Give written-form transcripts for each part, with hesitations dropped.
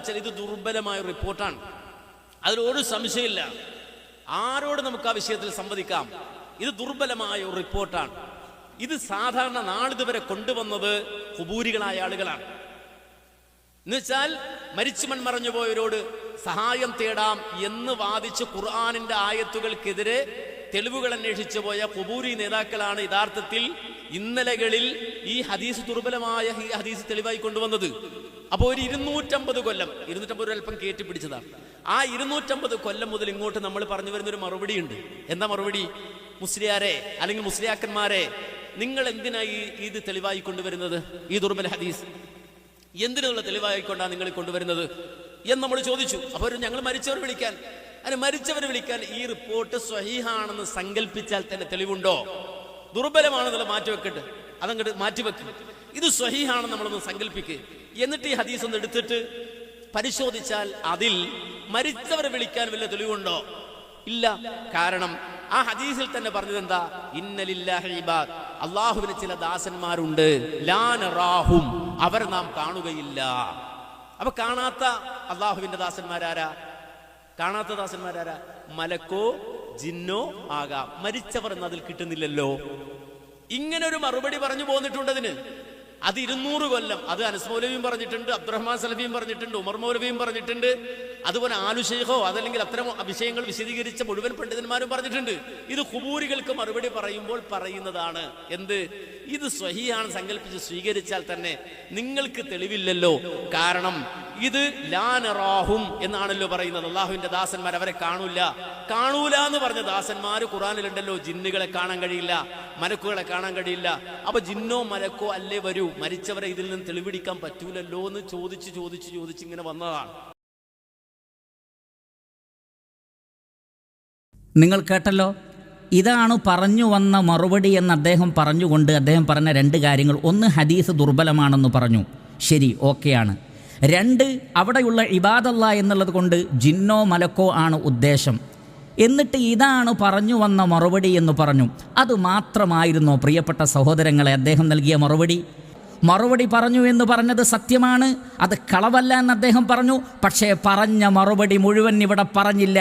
വെച്ചാൽ ഇത് ദുർബലമായ റിപ്പോർട്ടാണ്, അതിലൊരു സംശയമില്ല. ആരോട് നമുക്ക് ആ വിഷയത്തിൽ സംവദിക്കാം. ഇത് ദുർബലമായ ഒരു റിപ്പോർട്ടാണ്. ഇത് സാധാരണ നാളിതുവരെ കൊണ്ടുവന്നത് ഖുബൂരികളായ ആളുകളാണ്. എന്നുവെച്ചാൽ മരിച്ചു മൺമറഞ്ഞു പോയവരോട് സഹായം തേടാം എന്ന് വാദിച്ച് ഖുർആനിന്റെ ആയത്തുകൾക്കെതിരെ തെളിവുകൾ അന്വേഷിച്ചു പോയ ഖുബൂരി നേതാക്കളാണ് യഥാർത്ഥത്തിൽ ഇന്നലകളിൽ ഈ ഹദീസ് ദുർബലമായ ഈ ഹദീസ് തെളിവായി കൊണ്ടുവന്നത്. അപ്പോൾ ഒരു 250 കൊല്ലം, 250 അല്പം കയറ്റിപ്പിടിച്ചതാണ്. ആ 250 കൊല്ലം മുതൽ ഇങ്ങോട്ട് നമ്മൾ പറഞ്ഞു വരുന്നൊരു മറുപടി ഉണ്ട്. എന്താ മറുപടി? മുസ്ലിയാരെ അല്ലെങ്കിൽ മുസ്ലിയാക്കന്മാരെ, നിങ്ങൾ എന്തിനായി ഇത് തെളിവായി കൊണ്ടുവരുന്നത്? ഈ ദുർബല ഹദീസ് എന്തിനുള്ള തെളിവായിക്കൊണ്ടാണ് നിങ്ങൾ കൊണ്ടുവരുന്നത് എന്ന് നമ്മൾ ചോദിച്ചു. അപ്പോൾ ഞങ്ങൾ മരിച്ചവർ വിളിക്കാൻ, അതിന് മരിച്ചവരെ വിളിക്കാൻ ഈ റിപ്പോർട്ട് സ്വഹീഹാണെന്ന് സങ്കല്പിച്ചാൽ തന്നെ തെളിവുണ്ടോ? ദുർബലമാണെന്നുള്ള മാറ്റിവെക്കട്ടെ, അതങ്ങോട്ട് മാറ്റിവെക്ക്. ഇത് സ്വഹീഹാണെന്ന് നമ്മളൊന്ന് സങ്കല്പിക്ക്. എന്നിട്ട് ഈ ഹദീസ് ഒന്ന് എടുത്തിട്ട് പരിശോധിച്ചാൽ അതിൽ മരിച്ചവരെ വിളിക്കാൻ വല്ല തെളിവുണ്ടോ? ഇല്ല. കാരണം ആ ഹദീസിൽ തന്നെ പറഞ്ഞത് എന്താ? ഇന്നലില്ലാഹി ഇബാദ്, അള്ളാഹുവിന് ചില ദാസന്മാരുണ്ട്, ലാ നറാഹും, അവർ നാം കാണുകയില്ല. അപ്പൊ കാണാത്ത അള്ളാഹുവിന്റെ ദാസന്മാരാരാ? കാണാത്ത ദാസന്മാരാരാ? മലക്കോ ജിന്നോ ആകാം. മരിച്ചവർ എന്ന് അതിൽ കിട്ടുന്നില്ലല്ലോ. ഇങ്ങനെ ഒരു മറുപടി പറഞ്ഞു പോന്നിട്ടുണ്ട് അതിന്. അത് 200 കൊല്ലം. അത് അനസ് മൗലവിയും പറഞ്ഞിട്ടുണ്ട്, അബ്ദുറഹ്മാൻ സലഫിയും പറഞ്ഞിട്ടുണ്ട്, ഉമർ മൗലവിയും പറഞ്ഞിട്ടുണ്ട്, അതുപോലെ ആലു ഷെയ്ഖോ അതല്ലെങ്കിൽ അത്തരം വിഷയങ്ങൾ വിശദീകരിച്ച മുഴുവൻ പണ്ഡിതന്മാരും പറഞ്ഞിട്ടുണ്ട്. ഇത് ഖുബൂരികൾക്ക് മറുപടി പറയുമ്പോൾ പറയുന്നതാണ്. എന്ത്? ഇത് സ്വഹീഹാണ് സങ്കല്പിച്ച് സ്വീകരിച്ചാൽ തന്നെ നിങ്ങൾക്ക് തെളിവില്ലല്ലോ. കാരണം ഇത് ലാ നറാഹും എന്നാണല്ലോ പറയുന്നത്. അള്ളാഹുവിന്റെ ദാസന്മാർ അവരെ കാണൂല എന്ന് പറഞ്ഞ ദാസന്മാര് ഖുറാനിലുണ്ടല്ലോ. ജിന്നുകളെ കാണാൻ കഴിയില്ല, മലക്കുകളെ കാണാൻ കഴിയില്ല. അപ്പൊ ജിന്നോ മലക്കോ അല്ലേ വരൂ? മരിച്ചവരെ ഇതിൽ നിന്ന് തെളിവെടുക്കാൻ പറ്റൂലല്ലോ എന്ന് ചോദിച്ച് ഇങ്ങനെ വന്നതാണ്. നിങ്ങൾ കേട്ടല്ലോ, ഇതാണ് പറഞ്ഞു വന്ന മറുപടി എന്ന് അദ്ദേഹം പറഞ്ഞുകൊണ്ട് അദ്ദേഹം പറഞ്ഞ 2 കാര്യങ്ങൾ. ഒന്ന്, ഹദീസ് ദുർബലമാണെന്ന് പറഞ്ഞു. ശരി, ഓക്കെയാണ്. 2, അവിടെയുള്ള ഇബാദല്ലാ എന്നുള്ളത് കൊണ്ട് ജിന്നോ മലക്കോ ആണ് ഉദ്ദേശം. എന്നിട്ട് ഇതാണ് പറഞ്ഞു വന്ന മറുപടി എന്ന് പറഞ്ഞു. അത് മാത്രമായിരുന്നോ പ്രിയപ്പെട്ട സഹോദരങ്ങളെ അദ്ദേഹം നൽകിയ മറുപടി പറഞ്ഞു എന്ന് പറഞ്ഞത് സത്യമാണ്, അത് കളവല്ല എന്ന് അദ്ദേഹം പറഞ്ഞു. പക്ഷേ പറഞ്ഞ മറുപടി മുഴുവൻ ഇവിടെ പറഞ്ഞില്ല.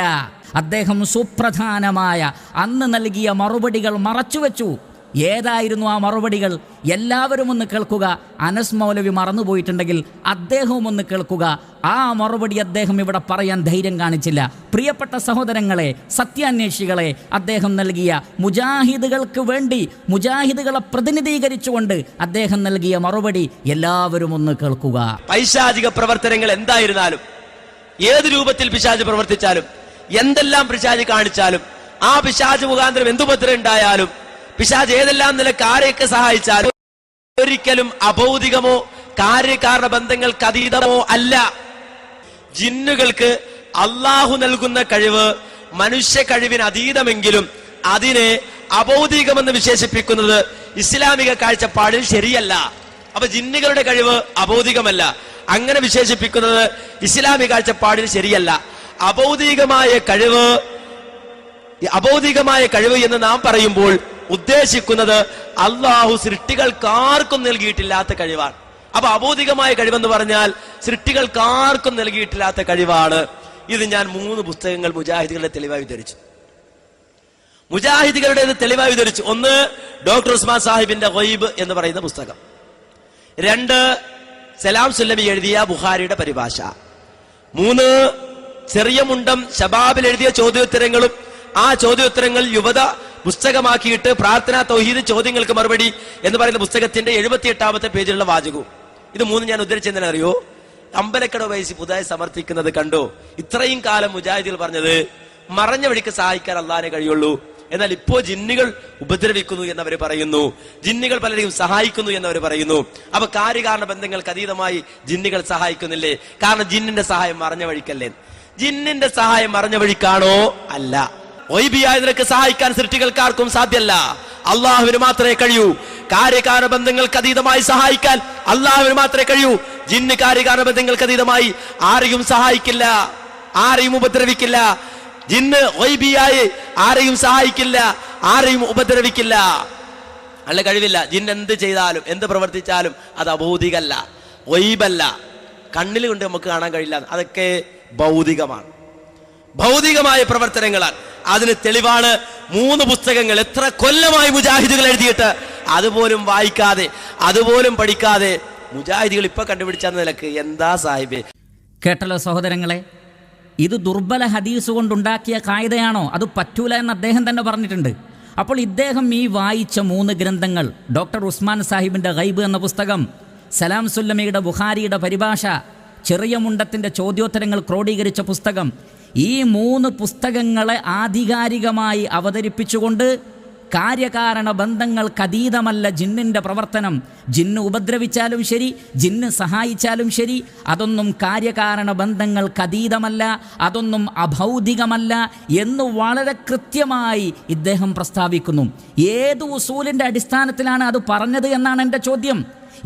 അദ്ദേഹം സുപ്രധാനമായ അന്ന് നൽകിയ മറുപടികൾ മറച്ചുവെച്ചു. ഏതായിരുന്നു ആ മറുപടികൾ? എല്ലാവരും ഒന്ന് കേൾക്കുക. അനസ് മൗലവി മറന്നുപോയിട്ടുണ്ടെങ്കിൽ അദ്ദേഹവും ഒന്ന് കേൾക്കുക. ആ മറുപടി അദ്ദേഹം ഇവിടെ പറയാൻ ധൈര്യം കാണിച്ചില്ല. പ്രിയപ്പെട്ട സഹോദരങ്ങളെ, സത്യാന്വേഷികളെ, അദ്ദേഹം നൽകിയ മുജാഹിദുകൾക്ക് വേണ്ടി, മുജാഹിദുകളെ പ്രതിനിധീകരിച്ചുകൊണ്ട് അദ്ദേഹം നൽകിയ മറുപടി എല്ലാവരും ഒന്ന് കേൾക്കുക. പൈശാചിക പ്രവർത്തനങ്ങൾ എന്തായിരുന്നാലും, ഏത് രൂപത്തിൽ പിശാച് പ്രവർത്തിച്ചാലും, എന്തെല്ലാം പിശാച് കാണിച്ചാലും, ആ പിശാച് മുഖാന്തരം എന്തുപത്രം ഉണ്ടായാലും, പിശാച് ഏതെല്ലാം നിലക്ക് ആരെയൊക്കെ സഹായിച്ചാലും ഒരിക്കലും അഭൗതികമോ കാര്യകാരണ ബന്ധങ്ങൾക്ക് അതീതമോ അല്ല. ജിന്നുകൾക്ക് അള്ളാഹു നൽകുന്ന കഴിവ് മനുഷ്യ കഴിവിന് അതീതമെങ്കിലും അതിനെ അഭൗതികമെന്ന് വിശേഷിപ്പിക്കുന്നത് ഇസ്ലാമിക കാഴ്ചപ്പാടിൽ ശരിയല്ല. അപ്പൊ ജിന്നുകളുടെ കഴിവ് അഭൗതികമല്ല, അങ്ങനെ വിശേഷിപ്പിക്കുന്നത് ഇസ്ലാമിക കാഴ്ചപ്പാടിൽ ശരിയല്ല. അഭൗതികമായ കഴിവ് എന്ന് നാം പറയുമ്പോൾ ഉദ്ദേശിക്കുന്നത് അള്ളാഹു സൃഷ്ടികൾക്കാർക്കും നൽകിയിട്ടില്ലാത്ത കഴിവാണ്. അപ്പൊ അഭൗതികമായ കഴിവെന്ന് പറഞ്ഞാൽ സൃഷ്ടികൾക്കാർക്കും നൽകിയിട്ടില്ലാത്ത കഴിവാണ്. ഇത് ഞാൻ 3 പുസ്തകങ്ങൾ മുജാഹിദുകളുടെ തെളിവായി ഉദ്ധരിച്ചു. ഒന്ന്, ഡോക്ടർ ഉസ്മാൻ സാഹിബിന്റെ ഗൈബ് എന്ന് പറയുന്ന പുസ്തകം. 2, സലാം സുല്ലമി എഴുതിയ ബുഖാരിയുടെ പരിഭാഷ. 3, ചെറിയ മുണ്ടം ശബാബിൽ എഴുതിയ ചോദ്യോത്തരങ്ങളും ആ ചോദ്യോത്തരങ്ങൾ യുവത പുസ്തകമാക്കിയിട്ട് പ്രാർത്ഥന തൗഹീദ് ചോദ്യങ്ങൾക്ക് മറുപടി എന്ന് പറയുന്ന പുസ്തകത്തിന്റെ 78ാമത്തെ പേജിലുള്ള വാചകവും. ഇത് 3 ഞാൻ ഉദ്ധരിച്ചെന്തിനറിയോ? അമ്പലക്കട വയസ്സി പുതുതായി സമർത്ഥിക്കുന്നത് കണ്ടോ? ഇത്രയും കാലം മുജാഹിദുകൾ പറഞ്ഞത് മറഞ്ഞ വഴിക്ക് സഹായിക്കാൻ അള്ളാഹിനെ കഴിയുള്ളൂ, എന്നാൽ ഇപ്പോ ജിന്നുകൾ ഉപദ്രവിക്കുന്നു എന്നവർ പറയുന്നു, ജിന്നുകൾ പലരെയും സഹായിക്കുന്നു എന്നവർ പറയുന്നു. അപ്പൊ കാര്യകാരണ ബന്ധങ്ങൾക്ക് അതീതമായി ജിന്നുകൾ സഹായിക്കുന്നില്ലേ? കാരണം ജിന്നിന്റെ സഹായം മറഞ്ഞ വഴിക്കല്ലേ? ജിന്നിന്റെ സഹായം മറഞ്ഞ വഴിക്കാണോ? അല്ല. ഗൈബിയായ നിലക്ക് സഹായിക്കാൻ സൃഷ്ടികൾക്കാർക്കും സാധ്യല്ല, അള്ളാഹുവിന് മാത്രമേ കഴിയൂ. കാര്യകാരണ ബന്ധങ്ങൾക്ക് അതീതമായി സഹായിക്കാൻ അള്ളാഹുവിന് മാത്രമേ കഴിയൂ. ജിന്ന് കാര്യകാരണ ബന്ധങ്ങൾക്ക് അതീതമായി ആരെയും സഹായിക്കില്ല, ആരെയും ഉപദ്രവിക്കില്ല. ജിന്ന് ഗൈബിയായി ആരെയും സഹായിക്കില്ല, ആരെയും ഉപദ്രവിക്കില്ല. അല്ല, കഴിവില്ല. ജിന്ന് എന്ത് ചെയ്താലും എന്ത് പ്രവർത്തിച്ചാലും അത് അഭൗതികല്ല, ഗൈബല്ല. കണ്ണിൽ കൊണ്ട് നമുക്ക് കാണാൻ കഴിയില്ല. അതൊക്കെ ഭൗതികമാണ്, ഭൗതികമായ പ്രവർത്തനങ്ങളാണ്. അതിന് തെളിവാണ് 3 പുസ്തകങ്ങൾ എത്ര കൊല്ലമായി മുജാഹിദുകൾ എഴുതിയിട്ട് അതുപോലും വായിക്കാതെ അതുപോലും പഠിക്കാതെ മുജാഹിദികൾ ഇപ്പൊ കണ്ടുപിടിച്ച നിലക്ക് എന്താ സാഹിബേ. കേട്ടല്ലോ സഹോദരങ്ങളെ, ഇത് ദുർബല ഹദീസ് കൊണ്ടുണ്ടാക്കിയ കായികയാണോ? അത് പറ്റൂല എന്ന് അദ്ദേഹം തന്നെ പറഞ്ഞിട്ടുണ്ട്. അപ്പോൾ ഇദ്ദേഹം ഈ വായിച്ച 3 ഗ്രന്ഥങ്ങൾ, ഡോക്ടർ ഉസ്മാൻ സാഹിബിൻ്റെ ഗൈബ് എന്ന പുസ്തകം, സലാം സുല്ലമിയുടെ ബുഖാരിയുടെ പരിഭാഷ, ചെറിയ മുണ്ടത്തിൻ്റെ ചോദ്യോത്തരങ്ങൾ ക്രോഡീകരിച്ച പുസ്തകം, ഈ 3 പുസ്തകങ്ങളെ ആധികാരികമായി അവതരിപ്പിച്ചുകൊണ്ട് കാര്യകാരണ ബന്ധങ്ങൾക്കതീതമല്ല ജിന്നിൻ്റെ പ്രവർത്തനം, ജിന്ന് ഉപദ്രവിച്ചാലും ശരി, ജിന്ന് സഹായിച്ചാലും ശരി, അതൊന്നും കാര്യകാരണ ബന്ധങ്ങൾക്കതീതമല്ല, അതൊന്നും അഭൗതികമല്ല എന്ന് വളരെ കൃത്യമായി ഇദ്ദേഹം പ്രസ്താവിക്കുന്നു. ഏത് ഉസൂലിൻ്റെ അടിസ്ഥാനത്തിലാണ് അത് പറഞ്ഞത് എന്നാണ് എൻ്റെ ചോദ്യം.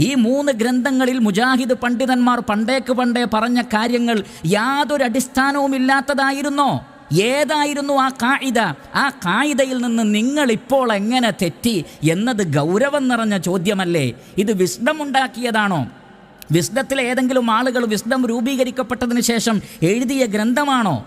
ഈ 3 ഗ്രന്ഥങ്ങളിൽ മുജാഹിദ് പണ്ഡിതന്മാർ പണ്ടേ പറഞ്ഞ കാര്യങ്ങൾ യാതൊരു അടിസ്ഥാനവുമില്ലാത്തതായിരുന്നോ? ഏതായിരുന്നു ആ കായിക? ആ കായികയിൽ നിന്ന് നിങ്ങളിപ്പോൾ എങ്ങനെ തെറ്റി എന്നത് ഗൗരവം നിറഞ്ഞ ചോദ്യമല്ലേ? ഇത് വിസ്ഡം ഉണ്ടാക്കിയതാണോ? വിസ്ഡത്തിലെ ഏതെങ്കിലും ആളുകൾ വിസ്ഡം രൂപീകരിക്കപ്പെട്ടതിന് ശേഷം എഴുതിയ ഗ്രന്ഥമാണോ?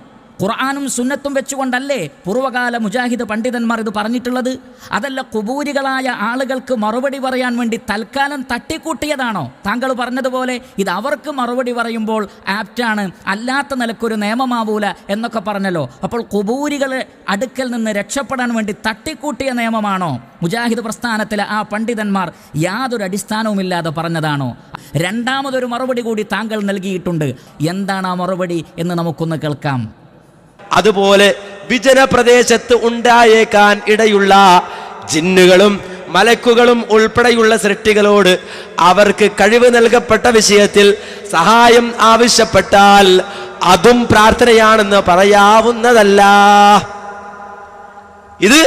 ഖുർആനും സുന്നത്തും വെച്ചുകൊണ്ടല്ലേ പൂർവ്വകാല മുജാഹിദ് പണ്ഡിതന്മാർ ഇത് പറഞ്ഞിട്ടുള്ളത്? അതല്ല കുബൂരികളായ ആളുകൾക്ക് മറുപടി പറയാൻ വേണ്ടി തൽക്കാലം തട്ടിക്കൂട്ടിയതാണോ? താങ്കൾ പറഞ്ഞതുപോലെ ഇത് അവർക്ക് മറുപടി പറയുമ്പോൾ ആപ്റ്റാണ്, അല്ലാത്ത നിലക്കൊരു നിയമമാവൂല എന്നൊക്കെ പറഞ്ഞല്ലോ. അപ്പോൾ കുബൂരികളെ അടുക്കൽ നിന്ന് രക്ഷപ്പെടാൻ വേണ്ടി തട്ടിക്കൂട്ടിയ നിയമമാണോ മുജാഹിദ് പ്രസ്ഥാനത്തിലെ ആ പണ്ഡിതന്മാർ യാതൊരു അടിസ്ഥാനവുമില്ലാതെ പറഞ്ഞതാണോ? രണ്ടാമതൊരു മറുപടി കൂടി താങ്കൾ നൽകിയിട്ടുണ്ട്. എന്താണ് ആ മറുപടി എന്ന് നമുക്കൊന്ന് കേൾക്കാം. അതുപോലെ വിജനപ്രദേശത്ത് ഉണ്ടായേക്കാൻ ഇടയുള്ള ജിന്നുകളും മലക്കുകളും ഉൾപ്പെടെയുള്ള സൃഷ്ടികളോട് അവർക്ക് കഴിവ് നൽകപ്പെട്ട വിഷയത്തിൽ സഹായം ആവശ്യപ്പെട്ടാൽ അതും പ്രാർത്ഥനയാണെന്ന് പറയാവുന്നതല്ല. ഇത്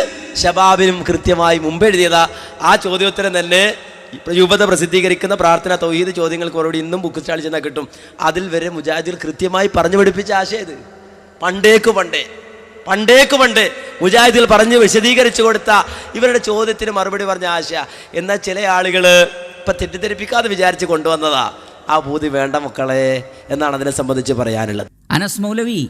ശബാബിനും കൃത്യമായി മുമ്പ് എഴുതിയതാ. ആ ചോദ്യോത്തരം തന്നെ യുവത പ്രസിദ്ധീകരിക്കുന്ന പ്രാർത്ഥന തൗഹീദ് ചോദ്യങ്ങൾക്ക് മറുപടി ഇന്നും ബുക്ക് സ്റ്റാൾ ചെന്നാൽ കിട്ടും. അതിൽ വരെ മുജാഹിദുകൾ കൃത്യമായി പറഞ്ഞു പഠിപ്പിച്ച ആശയം ഇത്. പണ്ടേക്ക് പണ്ട് മുജാഹിദുകൾ പറഞ്ഞ് വിശദീകരിച്ചു കൊടുത്ത ഇവരുടെ ചോദ്യത്തിന് മറുപടി പറഞ്ഞ ആശയ. എന്നാൽ ചില ആളുകൾ ഇപ്പൊ തെറ്റിദ്ധരിപ്പിക്കാതെ വിചാരിച്ച് കൊണ്ടുവന്നതാ. ആ ബോധി വേണ്ട മക്കളെ എന്നാണ് അതിനെ സംബന്ധിച്ച് പറയാനുള്ളത്. അനസ് മൗലവി,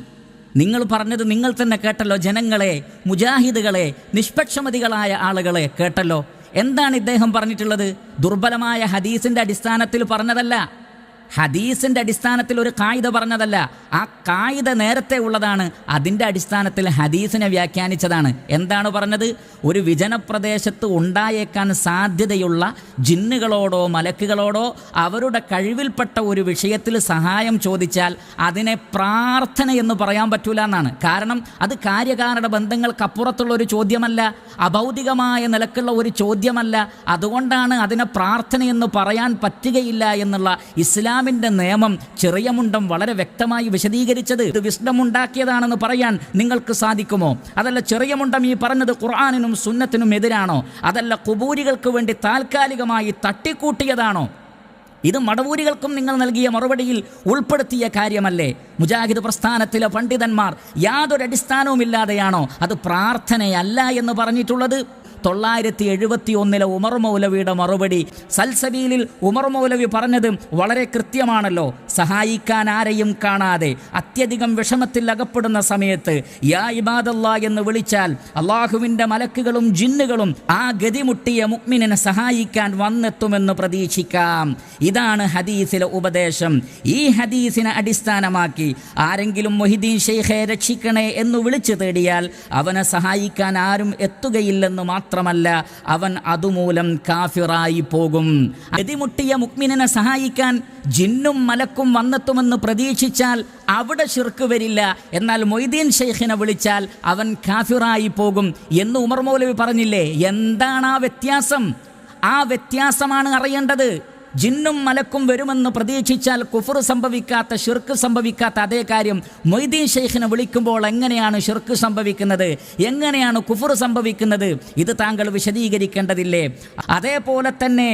നിങ്ങൾ പറഞ്ഞത് നിങ്ങൾ തന്നെ കേട്ടല്ലോ. ജനങ്ങളെ, മുജാഹിദുകളെ, നിഷ്പക്ഷമതികളായ ആളുകളെ കേട്ടല്ലോ. എന്താണ് ഇദ്ദേഹം പറഞ്ഞിട്ടുള്ളത്? ദുർബലമായ ഹദീസിൻ്റെ അടിസ്ഥാനത്തിൽ പറഞ്ഞതല്ല, ഹദീസിൻ്റെ അടിസ്ഥാനത്തിൽ ഒരു കായിക പറഞ്ഞതല്ല. ആ കായിക നേരത്തെ ഉള്ളതാണ്, അതിൻ്റെ അടിസ്ഥാനത്തിൽ ഹദീസിനെ വ്യാഖ്യാനിച്ചതാണ്. എന്താണ് പറഞ്ഞത്? ഒരു വിജനപ്രദേശത്ത് ഉണ്ടായേക്കാൻ സാധ്യതയുള്ള ജിന്നുകളോടോ മലക്കുകളോടോ അവരുടെ കഴിവിൽപ്പെട്ട ഒരു വിഷയത്തിൽ സഹായം ചോദിച്ചാൽ അതിനെ പ്രാർത്ഥന എന്ന് പറയാൻ പറ്റൂല എന്നാണ്. കാരണം അത് കാര്യകാരണ ബന്ധങ്ങൾക്കപ്പുറത്തുള്ള ഒരു ചോദ്യമല്ല, അഭൗതികമായ നിലക്കുള്ള ഒരു ചോദ്യമല്ല. അതുകൊണ്ടാണ് അതിനെ പ്രാർത്ഥന എന്ന് പറയാൻ പറ്റുകയില്ല എന്നുള്ള ഇസ്ലാമിൻ്റെ നിയമം ചെറിയ മുണ്ടം വളരെ വ്യക്തമായി വിശദീകരിച്ചത്. ഇത് വിസ്ഡം ഉണ്ടാക്കിയതാണെന്ന് പറയാൻ നിങ്ങൾക്ക് സാധിക്കുമോ? അതല്ല ചെറിയ മുണ്ടം ഈ പറഞ്ഞത് ഖുർആനിനും സുന്നത്തിനും എതിരാണോ? അതല്ല ഖുബൂരികൾക്ക് വേണ്ടി താൽക്കാലികമായി തട്ടിക്കൂട്ടിയതാണോ? ഇത് മടവൂരികൾക്കും നിങ്ങൾ നൽകിയ മറുപടിയിൽ ഉൾപ്പെടുത്തിയ കാര്യമല്ലേ? മുജാഹിദ് പ്രസ്ഥാനത്തിലെ പണ്ഡിതന്മാർ യാതൊരു അടിസ്ഥാനവുമില്ലാതെയാണോ അത് പ്രാർത്ഥനയല്ല എന്ന് പറഞ്ഞിട്ടുള്ളത്? 971 ഉമർ മൗലവിയുടെ മറുപടി സൽസബീലിൽ ഉമർ മൗലവി പറഞ്ഞത് വളരെ കൃത്യമാണല്ലോ. സഹായിക്കാൻ ആരെയും കാണാതെ അത്യധികം വിഷമത്തിൽ അകപ്പെടുന്ന സമയത്ത് യാ ഇബാദല്ലാ എന്ന് വിളിച്ചാൽ അള്ളാഹുവിൻ്റെ മലക്കുകളും ജിന്നുകളും ആ ഗതിമുട്ടിയ മുഅ്മിനിനെ സഹായിക്കാൻ വന്നെത്തുമെന്ന് പ്രതീക്ഷിക്കാം. ഇതാണ് ഹദീസിലെ ഉപദേശം. ഈ ഹദീസിനെ അടിസ്ഥാനമാക്കി ആരെങ്കിലും മൊഹിദ്ദീൻ ഷെയ്ഖെ രക്ഷിക്കണേ എന്ന് വിളിച്ചു തേടിയാൽ അവനെ സഹായിക്കാൻ ആരും എത്തുകയില്ലെന്ന് മാത്രമല്ല, അവൻ അതുമൂലം കാഫിറായി പോകും. ഗതിമുട്ടിയ മുഅ്മിനിനെ സഹായിക്കാൻ ജിന്നും മലക്കും വന്നെത്തുമെന്ന് പ്രതീക്ഷിച്ചാൽ അവിടെ ശിർക്ക് വരില്ല. എന്നാൽ മൊയ്തീൻ ഷെയ്ഖിനെ വിളിച്ചാൽ അവൻ കാഫിറായി പോകും എന്ന് ഉമർ മൗലവി പറഞ്ഞില്ലേ? എന്താണ് ആ വ്യത്യാസം? ആ വ്യത്യാസമാണ് അറിയേണ്ടത്. ജിന്നും മലക്കും വരുമെന്ന് പ്രതീക്ഷിച്ചാൽ കുഫർ സംഭവിക്കാത്ത, ഷിർക്ക് സംഭവിക്കാത്ത അതേ കാര്യം മൊയ്തീൻ ഷെയ്ഖിനെ വിളിക്കുമ്പോൾ എങ്ങനെയാണ് ഷിർക്ക് സംഭവിക്കുന്നത്, എങ്ങനെയാണ് കുഫർ സംഭവിക്കുന്നത്? ഇത് താങ്കൾ വിശദീകരിക്കേണ്ടതില്ലേ? അതേപോലെ തന്നെ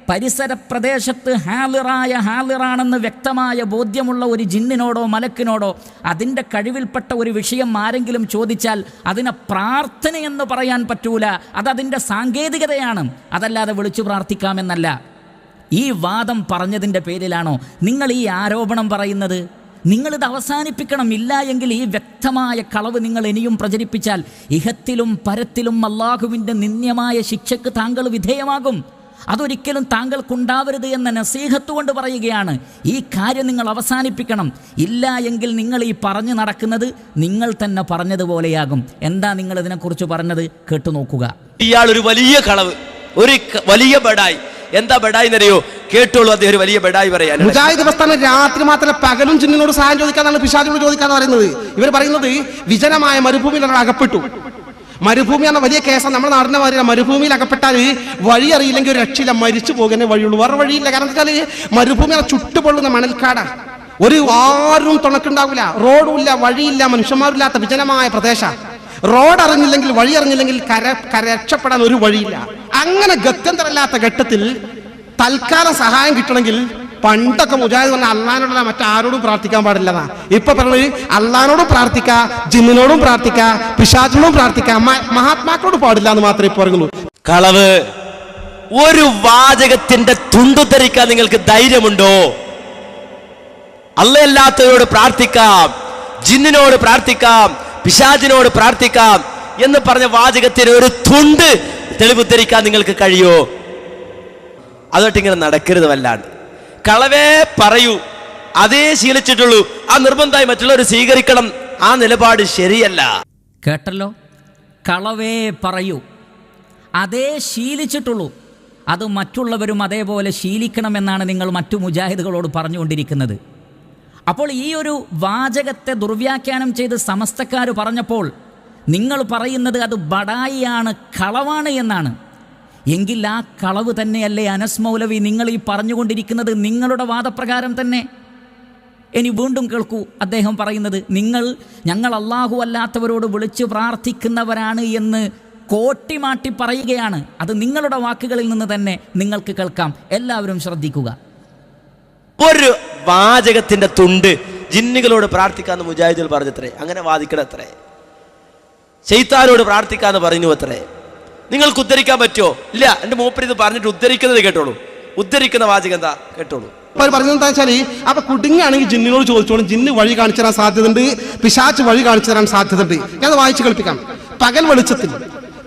പരിസര പ്രദേശത്ത് ഹാളിറാണെന്ന് വ്യക്തമായ ബോധ്യമുള്ള ഒരു ജിന്നിനോടോ മലക്കിനോടോ അതിൻ്റെ കഴിവിൽപ്പെട്ട ഒരു വിഷയം ആരെങ്കിലും ചോദിച്ചാൽ അതിനെ പ്രാർത്ഥനയെന്ന് പറയാൻ പറ്റൂല. അതതിൻ്റെ സാങ്കേതികതയാണ്, അതല്ലാതെ വിളിച്ചു പ്രാർത്ഥിക്കാമെന്നല്ല. ഈ വാദം പറഞ്ഞതിൻ്റെ പേരിലാണോ നിങ്ങൾ ഈ ആരോപണം പറയുന്നത്? നിങ്ങളിത് അവസാനിപ്പിക്കണം. ഇല്ല എങ്കിൽ ഈ വ്യക്തമായ കളവ് നിങ്ങൾ ഇനിയും പ്രചരിപ്പിച്ചാൽ ഇഹത്തിലും പരത്തിലും അല്ലാഹുവിൻ്റെ നിന്ദ്യമായ ശിക്ഷയ്ക്ക് താങ്കൾ വിധേയമാകും. അതൊരിക്കലും താങ്കൾക്കുണ്ടാവരുത് എന്ന നസീഹത്ത് കൊണ്ട് പറയുകയാണ്. ഈ കാര്യം നിങ്ങൾ അവസാനിപ്പിക്കണം. ഇല്ല എങ്കിൽ നിങ്ങൾ ഈ പറഞ്ഞു നടക്കുന്നത് നിങ്ങൾ തന്നെ പറഞ്ഞതുപോലെയാകും. എന്താ നിങ്ങൾ ഇതിനെക്കുറിച്ച് പറഞ്ഞത്? കേട്ടു നോക്കുക. ഇയാൾ ഒരു വലിയ കളവ്, ഒരു വലിയ ബഡായി. എന്താ ബഡായി എന്നറിയോ? കേട്ടോളൂ. അദ്ദേഹം ഒരു വലിയ ബഡായി പറയാൻ. മുജാഹിദ് പ്രസ്ഥാനം രാത്രി മാത്രമല്ല പകലും ജിന്നിനോട് സഹായം ചോദിക്കാന്നാണ്, പിശാചിനോട് ചോദിക്കാന്ന് പറയുന്നത്. ഇവർ പറയുന്നത് വിജനമായ മരുഭൂമിയിൽ അകപ്പെട്ടു. മരുഭൂമി എന്ന വലിയ കേസാണ്. നമ്മുടെ നാടിനെ പറയുക, മരുഭൂമിയിൽ അകപ്പെട്ടാൽ വഴി അറിയില്ലെങ്കിൽ ഒരു രക്ഷയില്ല, മരിച്ചു പോകുന്നേ വഴിയുള്ളൂ, വേറെ വഴിയില്ല. കാരണം എന്താ വെച്ചാൽ മരുഭൂമി ചുട്ടുപൊള്ളുന്ന മണൽക്കാടാ, ഒരു ആരും തുണക്കുണ്ടാവില്ല, റോഡും ഇല്ല, വഴിയില്ല, മനുഷ്യന്മാരില്ലാത്ത വിജനമായ പ്രദേശം. റോഡ് അറിഞ്ഞില്ലെങ്കിൽ, വഴി അറിഞ്ഞില്ലെങ്കിൽ രക്ഷപ്പെടാൻ ഒരു വഴിയില്ല. അങ്ങനെ ഗത്യന്തരമില്ലാത്ത ഘട്ടത്തിൽ തൽക്കാലം സഹായം കിട്ടണമെങ്കിൽ പണ്ടൊക്കെ മുജാഹിദ് പറഞ്ഞ അള്ളഹാനോടല്ല മറ്റാരോടും പ്രാർത്ഥിക്കാൻ പാടില്ലെന്നാ. ഇപ്പൊ പറഞ്ഞത് അള്ളഹാനോടും പ്രാർത്ഥിക്കാ, ജിന്നിനോടും പ്രാർത്ഥിക്കാ, പിശാചിനോടും പ്രാർത്ഥിക്കാ, മഹാത്മാക്കളോട് പാടില്ല എന്ന് മാത്രമേ ഇപ്പൊ പറയുള്ളൂ. കളവ്. ഒരു വാചകത്തിന്റെ തുണ്ടുധരിക്കാൻ നിങ്ങൾക്ക് ധൈര്യമുണ്ടോ? അല്ലാത്തവരോട് പ്രാർത്ഥിക്കാം, ജിന്നിനോട് പ്രാർത്ഥിക്കാം, പിശാചിനോട് പ്രാർത്ഥിക്കാം എന്ന് പറഞ്ഞ വാചകത്തിന് ഒരു തുണ്ട് തെളിവുദ്ധരിക്കാൻ നിങ്ങൾക്ക് കഴിയോ? അതോട്ട് ഇങ്ങനെ നടക്കരുത്. വല്ലാണ്ട് കളവേ പറയൂ, അതേ ശീലിച്ചിട്ടുള്ളൂ. ആ നിർബന്ധമായി മറ്റുള്ളവർ സ്വീകരിക്കണം. ആ നിലപാട് ശരിയല്ല. കേട്ടല്ലോ? കളവേ പറയൂ, അതേ ശീലിച്ചിട്ടുള്ളൂ. അത് മറ്റുള്ളവരും അതേപോലെ ശീലിക്കണമെന്നാണ് നിങ്ങൾ മറ്റു മുജാഹിദുകളോട് പറഞ്ഞുകൊണ്ടിരിക്കുന്നത്. അപ്പോൾ ഈ ഒരു വാചകത്തെ ദുർവ്യാഖ്യാനം ചെയ്ത് സമസ്തക്കാർ പറഞ്ഞപ്പോൾ നിങ്ങൾ പറയുന്നത് അത് ബഡായിയാണ്, കളവാണ് എന്നാണ്. എങ്കിൽ ആ കളവ് തന്നെയല്ലേ അനസ് മൗലവി നിങ്ങൾ ഈ പറഞ്ഞുകൊണ്ടിരിക്കുന്നത്? നിങ്ങളുടെ വാദപ്രകാരം തന്നെ. ഇനി വീണ്ടും കേൾക്കൂ അദ്ദേഹം പറയുന്നത്. ഞങ്ങൾ അല്ലാഹു അല്ലാത്തവരോട് വിളിച്ചു പ്രാർത്ഥിക്കുന്നവരാണ് എന്ന് കോട്ടിമാട്ടി പറയുകയാണ്. അത് നിങ്ങളുടെ വാക്കുകളിൽ നിന്ന് തന്നെ നിങ്ങൾക്ക് കേൾക്കാം. എല്ലാവരും ശ്രദ്ധിക്കുക. ഒരു വാചകത്തിന്റെ തുണ്ട് ജിന്നുകളോട് പ്രാർത്ഥിക്കാന്ന് മുജാഹിദുകൾ പറഞ്ഞത്രേ. അങ്ങനെ വാദിക്കണത്രേ. ശൈത്താനോട് പ്രാർത്ഥിക്കാന്ന് പറഞ്ഞു അത്രേ. നിങ്ങൾക്ക് ഉദ്ധരിക്കാൻ പറ്റുമോ? ഇല്ല. എന്റെ മൂപ്പര് ഇത് പറഞ്ഞിട്ട് ഉദ്ധരിക്കുന്നത് കേട്ടോളൂ. ഉദ്ധരിക്കുന്ന വാചകം എന്താ കേട്ടോളൂ. പറഞ്ഞത് എന്താ വെച്ചാല്, അപ്പൊ കുടുങ്ങാണെങ്കിൽ ജിന്നിനോട് ചോദിച്ചോളും, ജിന്ന് വഴി കാണിച്ചു തരാൻ സാധ്യതയുണ്ട്, പിശാച്ച് വഴി കാണിച്ചു തരാൻ സാധ്യതയുണ്ട്. ഞാൻ വായിച്ചു കേൾപ്പിക്കാം. പകൽ വെളിച്ചത്തിൽ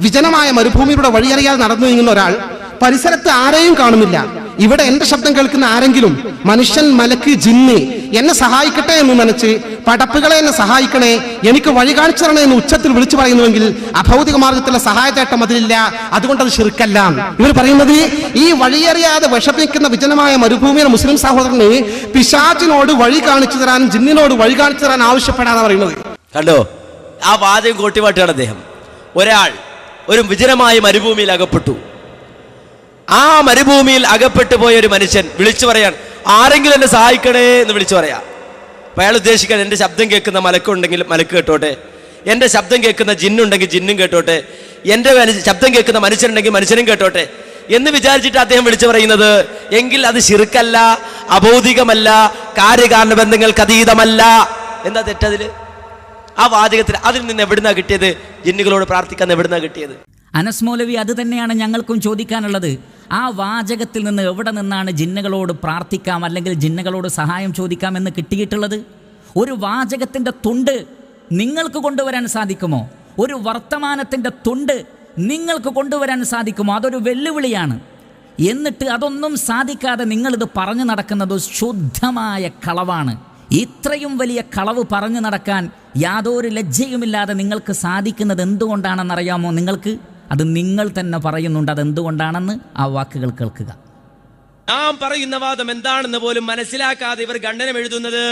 വിജനമായ മരുഭൂമിയിലൂടെ വഴിയറിയാതെ നടന്നു നീങ്ങുന്ന ഒരാൾ പരിസരത്ത് ആരെയും കാണുന്നില്ല. ഇവിടെ എന്റെ ശബ്ദം കേൾക്കുന്ന ആരെങ്കിലും, മനുഷ്യൻ, മലക്ക്, ജിന്ന്, എന്നെ സഹായിക്കട്ടെ എന്ന് നനച്ച് പടപ്പുകളെ എന്നെ സഹായിക്കണേ, എനിക്ക് വഴി കാണിച്ചു തരണേ എന്ന് ഉച്ചത്തിൽ വിളിച്ചു പറയുന്നുവെങ്കിൽ അഭൗതിക മാർഗത്തിലുള്ള സഹായത്തേട്ടം അതിലില്ല, അതുകൊണ്ട് അത് ശിർക്കല്ല. ഇവർ പറയുന്നത് ഈ വഴിയറിയാതെ വിഷമിക്കുന്ന വിജനമായ മരുഭൂമിയിലെ മുസ്ലിം സഹോദരന് പിശാചിനോട് വഴി കാണിച്ചു തരാനും ജിന്നിനോട് വഴി കാണിച്ചു തരാൻ ആവശ്യപ്പെടാന്ന് പറയുന്നത്. കണ്ടോ? ആ വാചകം കോട്ടിമാട്ടാണ് അദ്ദേഹം. ഒരാൾ ഒരു വിജനമായ മരുഭൂമിയിൽ അകപ്പെട്ടു. ആ മരുഭൂമിയിൽ അകപ്പെട്ടു പോയ ഒരു മനുഷ്യൻ വിളിച്ചു പറയാൻ, ആരെങ്കിലും എന്നെ സഹായിക്കണേ എന്ന് വിളിച്ചു പറയാം. അപ്പൊ അയാൾ ഉദ്ദേശിക്കാൻ, എന്റെ ശബ്ദം കേൾക്കുന്ന മലക്കുണ്ടെങ്കിൽ മലക്ക് കേട്ടോട്ടെ, എന്റെ ശബ്ദം കേൾക്കുന്ന ജിന്നുണ്ടെങ്കിൽ ജിന്നും കേട്ടോട്ടെ, എന്റെ ശബ്ദം കേൾക്കുന്ന മനുഷ്യനുണ്ടെങ്കിൽ മനുഷ്യനും കേട്ടോട്ടെ എന്ന് വിചാരിച്ചിട്ട് അദ്ദേഹം വിളിച്ചു പറയുന്നത്. എങ്കിൽ അത് ശിർക്കല്ല, അബൗദികമല്ല, കാര്യകാരണ ബന്ധങ്ങൾക്ക് അതീതമല്ല. എന്താ തെറ്റതില്? ആ വാചകത്തിൽ അതിൽ നിന്ന് എവിടുന്നാ കിട്ടിയത്? ജിന്നുകളോട് പ്രാർത്ഥിക്കാൻ എവിടുന്നാ കിട്ടിയത്? അനസ് മൗലവി, അത് തന്നെയാണ് ഞങ്ങൾക്കും ചോദിക്കാനുള്ളത്. ആ വാചകത്തിൽ നിന്ന് എവിടെ നിന്നാണ് ജിന്നുകളോട് പ്രാർത്ഥിക്കാം അല്ലെങ്കിൽ ജിന്നുകളോട് സഹായം ചോദിക്കാമെന്ന് കിട്ടിയിട്ടുള്ളത്? ഒരു വാചകത്തിൻ്റെ തുണ്ട് നിങ്ങൾക്ക് കൊണ്ടുവരാൻ സാധിക്കുമോ? ഒരു വർത്തമാനത്തിൻ്റെ തുണ്ട് നിങ്ങൾക്ക് കൊണ്ടുവരാൻ സാധിക്കുമോ? അതൊരു വെല്ലുവിളിയാണ്. എന്നിട്ട് അതൊന്നും സാധിക്കാതെ നിങ്ങളിത് പറഞ്ഞു നടക്കുന്നത് ശുദ്ധമായ കളവാണ്. ഇത്രയും വലിയ കളവ് പറഞ്ഞു നടക്കാൻ യാതൊരു ലജ്ജയുമില്ലാതെ നിങ്ങൾക്ക് സാധിക്കുന്നത് എന്തുകൊണ്ടാണെന്നറിയാമോ നിങ്ങൾക്ക്? അത് നിങ്ങൾ തന്നെ പറയുന്നുണ്ട്. അതെന്തുകൊണ്ടാണെന്ന് ആ വാക്കുകൾ കേൾക്കുക. നാം പറയുന്ന വാദം എന്താണെന്ന് പോലും മനസ്സിലാക്കാതെ ഇവർ ഖണ്ഡനം എഴുതുന്നത്.